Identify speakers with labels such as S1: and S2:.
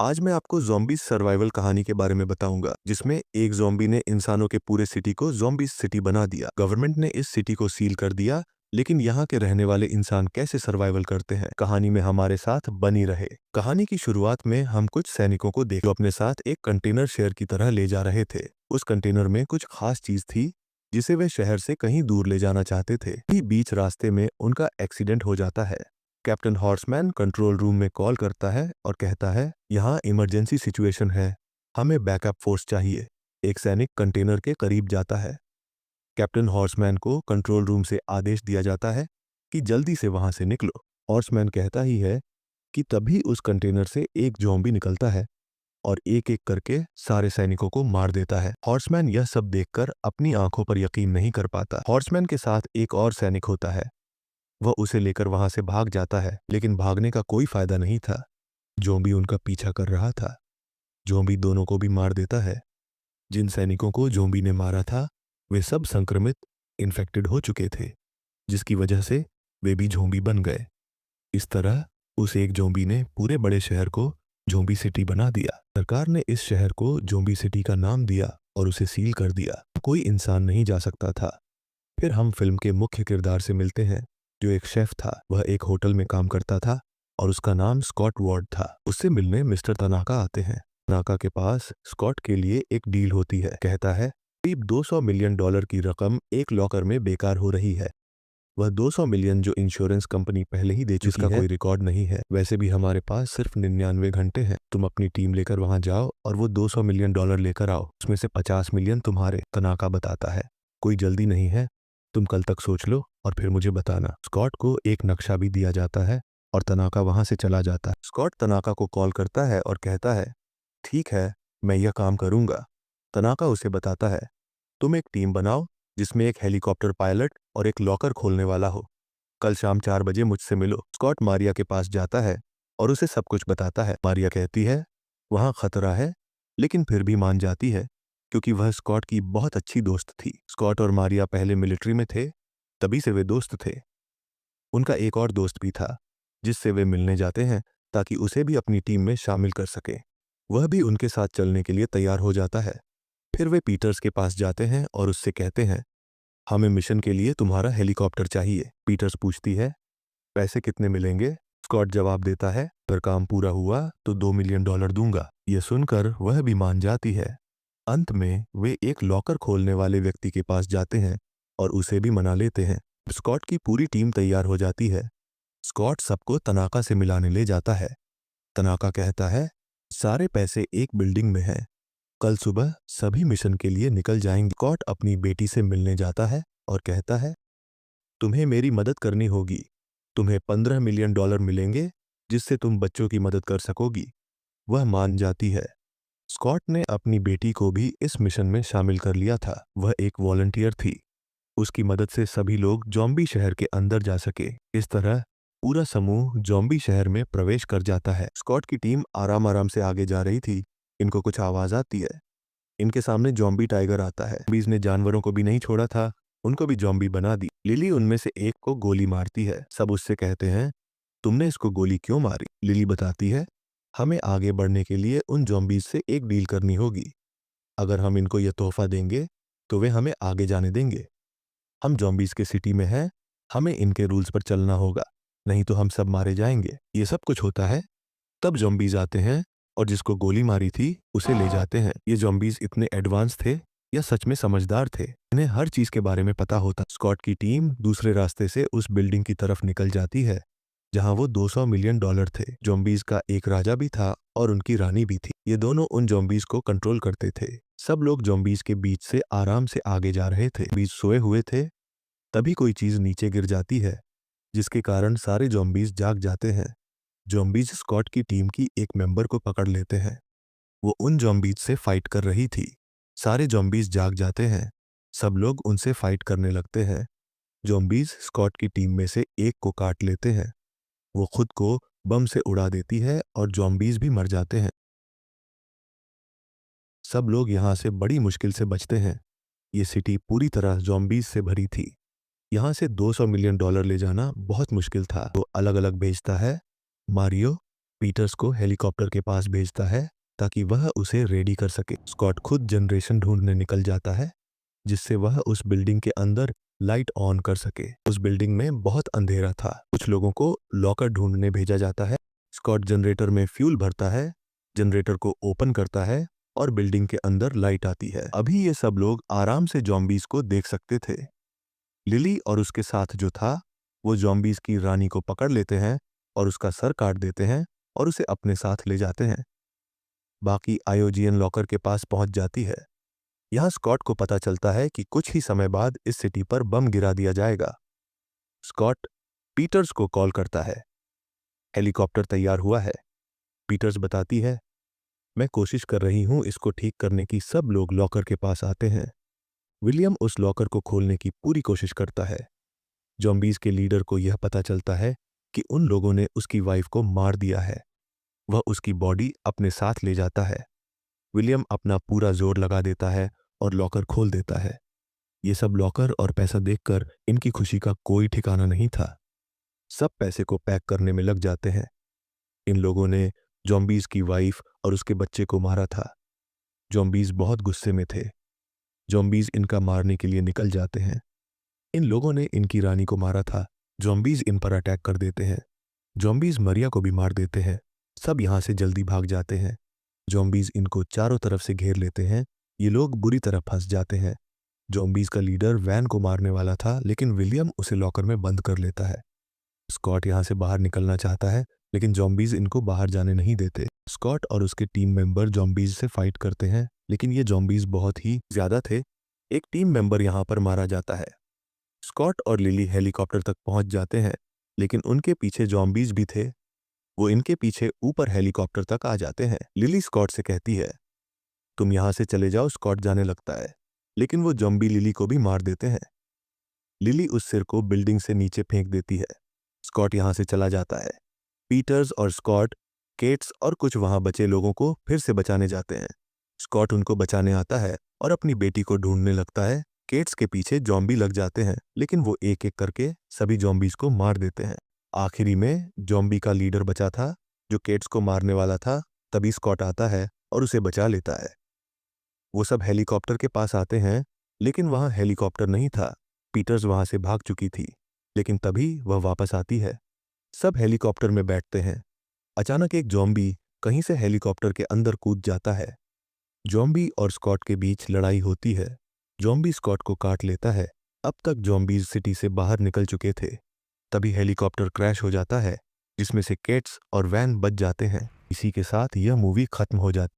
S1: आज मैं आपको ज़ॉम्बी सर्वाइवल कहानी के बारे में बताऊंगा, जिसमें एक ज़ॉम्बी ने इंसानों के पूरे सिटी को ज़ॉम्बी सिटी बना दिया। गवर्नमेंट ने इस सिटी को सील कर दिया, लेकिन यहाँ के रहने वाले इंसान कैसे सर्वाइवल करते हैं, कहानी में हमारे साथ बनी रहे। कहानी की शुरुआत में हम कुछ सैनिकों को देख जो अपने साथ एक कंटेनर शेयर की तरह ले जा रहे थे। उस कंटेनर में कुछ खास चीज थी जिसे वे शहर से कहीं दूर ले जाना चाहते थे। बीच रास्ते में उनका एक्सीडेंट हो जाता है। कैप्टन हॉर्समैन कंट्रोल रूम में कॉल करता है और कहता है, यहाँ इमरजेंसी सिचुएशन है, हमें बैकअप फोर्स चाहिए। एक सैनिक कंटेनर के करीब जाता है। कैप्टन हॉर्समैन को कंट्रोल रूम से आदेश दिया जाता है कि जल्दी से वहां से निकलो। हॉर्समैन कहता ही है कि तभी उस कंटेनर से एक ज़ॉम्बी निकलता है और एक एक करके सारे सैनिकों को मार देता है। हॉर्समैन यह सब देखकर अपनी आंखों पर यकीन नहीं कर पाता। हॉर्समैन के साथ एक और सैनिक होता है। वह उसे लेकर वहां से भाग जाता है, लेकिन भागने का कोई फायदा नहीं था। ज़ॉम्बी उनका पीछा कर रहा था। ज़ॉम्बी दोनों को भी मार देता है। जिन सैनिकों को ज़ॉम्बी ने मारा था, वे सब संक्रमित इन्फेक्टेड हो चुके थे, जिसकी वजह से वे भी ज़ॉम्बी बन गए। इस तरह उस एक ज़ॉम्बी ने पूरे बड़े शहर को ज़ॉम्बी सिटी बना दिया। सरकार ने इस शहर को ज़ॉम्बी सिटी का नाम दिया और उसे सील कर दिया। कोई इंसान नहीं जा सकता था। फिर हम फिल्म के मुख्य किरदार से मिलते हैं, जो एक शेफ था। वह एक होटल में काम करता था और उसका नाम स्कॉट वार्ड था। उससे मिलने मिस्टर तनाका आते हैं। तनाका के पास स्कॉट के लिए एक डील होती है। कहता है, करीब $200 मिलियन की रकम एक लॉकर में बेकार हो रही है। वह 200 मिलियन जो इंश्योरेंस कंपनी पहले ही दे चुकी है, जिसका कोई रिकॉर्ड नहीं है। वैसे भी हमारे पास सिर्फ 99 घंटे हैं। तुम अपनी टीम लेकर वहां जाओ और वो $200 मिलियन लेकर आओ। उसमें से 50 मिलियन तुम्हारे। तनाका बताता है, कोई जल्दी नहीं है, तुम कल तक सोच लो और फिर मुझे बताना। स्कॉट को एक नक्शा भी दिया जाता है और तनाका वहां से चला जाता है। स्कॉट तनाका को कॉल करता है और कहता है, ठीक है, मैं यह काम करूंगा। तनाका उसे बताता है, तुम एक टीम बनाओ जिसमें एक हेलीकॉप्टर पायलट और एक लॉकर खोलने वाला हो। कल शाम 4 बजे मुझसे मिलो। स्कॉट मारिया के पास जाता है और उसे सब कुछ बताता है। मारिया कहती है, वहां खतरा है, लेकिन फिर भी मान जाती है क्योंकि वह स्कॉट की बहुत अच्छी दोस्त थी। स्कॉट और मारिया पहले मिलिट्री में थे, तभी से वे दोस्त थे। उनका एक और दोस्त भी था, जिससे वे मिलने जाते हैं ताकि उसे भी अपनी टीम में शामिल कर सके। वह भी उनके साथ चलने के लिए तैयार हो जाता है। फिर वे पीटर्स के पास जाते हैं और उससे कहते हैं, हमें मिशन के लिए तुम्हारा हेलीकॉप्टर चाहिए। पीटर्स पूछती है, पैसे कितने मिलेंगे? स्कॉट जवाब देता है, अगर काम पूरा हुआ तो $2 मिलियन दूंगा। यह सुनकर वह भी मान जाती है। अंत में वे एक लॉकर खोलने वाले व्यक्ति के पास जाते हैं और उसे भी मना लेते हैं। स्कॉट की पूरी टीम तैयार हो जाती है। स्कॉट सबको तनाका से मिलाने ले जाता है। तनाका कहता है, सारे पैसे एक बिल्डिंग में हैं। कल सुबह सभी मिशन के लिए निकल जाएंगे। स्कॉट अपनी बेटी से मिलने जाता है और कहता है, तुम्हें मेरी मदद करनी होगी। तुम्हें $15 मिलियन मिलेंगे, जिससे तुम बच्चों की मदद कर सकोगी। वह मान जाती है। स्कॉट ने अपनी बेटी को भी इस मिशन में शामिल कर लिया था। वह एक वॉलंटियर थी। उसकी मदद से सभी लोग ज़ॉम्बी शहर के अंदर जा सके। इस तरह पूरा समूह ज़ॉम्बी शहर में प्रवेश कर जाता है। स्कॉट की टीम आराम आराम से आगे जा रही थी। इनको कुछ आवाज आती है। इनके सामने ज़ॉम्बी टाइगर आता है। ज़ॉम्बीज़ ने जानवरों को भी नहीं छोड़ा था, उनको भी ज़ॉम्बी बना दी। लिली उनमें से एक को गोली मारती है। सब उससे कहते हैं, तुमने इसको गोली क्यों मारी? लिली बताती है, हमें आगे बढ़ने के लिए उन ज़ॉम्बीज़ से एक डील करनी होगी। अगर हम इनको यह तोहफा देंगे तो वे हमें आगे जाने देंगे। हम ज़ॉम्बीज़ के सिटी में हैं, हमें इनके रूल्स पर चलना होगा, नहीं तो हम सब मारे जाएंगे। ये सब कुछ होता है, तब ज़ॉम्बीज़ आते हैं और जिसको गोली मारी थी उसे ले जाते हैं। ये ज़ॉम्बीज़ इतने एडवांस थे या सच में समझदार थे, इन्हें हर चीज़ के बारे में पता होता। स्कॉट की टीम दूसरे रास्ते से उस बिल्डिंग की तरफ निकल जाती है जहां वो $200 मिलियन थे। ज़ॉम्बीज़ का एक राजा भी था और उनकी रानी भी थी। ये दोनों उन ज़ॉम्बीज़ को कंट्रोल करते थे। सब लोग ज़ॉम्बीज़ के बीच से आराम से आगे जा रहे थे। बीच सोए हुए थे, तभी कोई चीज़ नीचे गिर जाती है, जिसके कारण सारे ज़ॉम्बीज़ जाग जाते हैं। ज़ॉम्बीज़ स्कॉट की टीम की एक मेंबर को पकड़ लेते हैं। वो उन ज़ॉम्बीज़ से फाइट कर रही थी। सारे ज़ॉम्बीज़ जाग जाते हैं। सब लोग उनसे फाइट करने लगते हैं। ज़ॉम्बीज़ स्कॉट की टीम में से एक को काट लेते हैं। वो खुद को बम से उड़ा देती है और ज़ॉम्बीज़ भी मर जाते हैं। सब लोग यहाँ से बड़ी मुश्किल से बचते हैं। ये सिटी पूरी तरह ज़ॉम्बीज़ से भरी थी। यहाँ से $200 मिलियन ले जाना बहुत मुश्किल था। वो अलग अलग भेजता है, मारियो, पीटर्स को हेलीकॉप्टर के पास भेजता है ताकि वह उसे रेडी कर सके। स्कॉट खुद जनरेशन ढूंढने निकल जाता है जिससे वह उस बिल्डिंग के अंदर लाइट ऑन कर सके। उस बिल्डिंग में बहुत अंधेरा था। कुछ लोगों को लॉकर ढूंढने भेजा जाता है। स्कॉट जनरेटर में फ्यूल भरता है, जनरेटर को ओपन करता है और बिल्डिंग के अंदर लाइट आती है। अभी ये सब लोग आराम से जॉम्बीज को देख सकते थे। लिली और उसके साथ जो था वो जॉम्बीज की रानी को पकड़ लेते हैं और उसका सर काट देते हैं और उसे अपने साथ ले जाते हैं। बाकी आयोजियन लॉकर के पास पहुंच जाती है। यहां स्कॉट को पता चलता है कि कुछ ही समय बाद इस सिटी पर बम गिरा दिया जाएगा। स्कॉट पीटर्स को कॉल करता है। हेलीकॉप्टर तैयार हुआ है। पीटर्स बताती है, मैं कोशिश कर रही हूं इसको ठीक करने की। सब लोग लॉकर के पास आते हैं। विलियम उस लॉकर को खोलने की पूरी कोशिश करता है। जॉम्बीज के लीडर को यह पता चलता है कि उन लोगों ने उसकी वाइफ को मार दिया है। वह उसकी बॉडी अपने साथ ले जाता है। विलियम अपना पूरा जोर लगा देता है और लॉकर खोल देता है। ये सब लॉकर और पैसा देखकर इनकी खुशी का कोई ठिकाना नहीं था। सब पैसे को पैक करने में लग जाते हैं। इन लोगों ने जॉम्बीज की वाइफ और उसके बच्चे को मारा था। जॉम्बीज बहुत गुस्से में थे। जॉम्बीज इनका मारने के लिए निकल जाते हैं। इन लोगों ने इनकी रानी को मारा था। जॉम्बीज इन पर अटैक कर देते हैं। जॉम्बीज मरिया को भी मार देते हैं। सब यहां से जल्दी भाग जाते हैं। जॉम्बीज इनको चारों तरफ से घेर लेते हैं। ये लोग बुरी तरह फंस जाते हैं। जॉम्बीज का लीडर वैन को मारने वाला था लेकिन विलियम उसे लॉकर में बंद कर लेता है। स्कॉट यहां से बाहर निकलना चाहता है लेकिन जॉम्बीज इनको बाहर जाने नहीं देते। स्कॉट और उसके टीम मेंबर जॉम्बीज से फाइट करते हैं लेकिन ये जॉम्बीज बहुत ही ज्यादा थे। एक टीम मेंबर यहां पर मारा जाता है। स्कॉट और लिली हेलीकॉप्टर तक पहुंच जाते हैं लेकिन उनके पीछे जॉम्बीज भी थे। वो इनके पीछे ऊपर हेलीकॉप्टर तक आ जाते हैं। लिली स्कॉट से कहती है, तुम यहां से चले जाओ। स्कॉट जाने लगता है लेकिन वो जॉम्बी लिली को भी मार देते हैं। लिली उस सिर को बिल्डिंग से नीचे फेंक देती है। स्कॉट यहां से चला जाता है। पीटर्स और स्कॉट केट्स और कुछ वहां बचे लोगों को फिर से बचाने जाते हैं। स्कॉट उनको बचाने आता है और अपनी बेटी को ढूंढने लगता है। केट्स के पीछे जॉम्बी लग जाते हैं लेकिन वो एक एक करके सभी जॉम्बीज को मार देते हैं। आखिरी में जॉम्बी का लीडर बचा था जो केट्स को मारने वाला था। तभी स्कॉट आता है और उसे बचा लेता है। वो सब हेलीकॉप्टर के पास आते हैं लेकिन वहां हेलीकॉप्टर नहीं था। पीटर्स वहां से भाग चुकी थी लेकिन तभी वह वापस आती है। सब हेलीकॉप्टर में बैठते हैं। अचानक एक जॉम्बी कहीं से हेलीकॉप्टर के अंदर कूद जाता है। जॉम्बी और स्कॉट के बीच लड़ाई होती है। जॉम्बी स्कॉट को काट लेता है। अब तक जॉम्बीज सिटी से बाहर निकल चुके थे। तभी हेलीकॉप्टर क्रैश हो जाता है जिसमें से केट्स और वैन बच जाते हैं। इसी के साथ यह मूवी खत्म हो जाती है।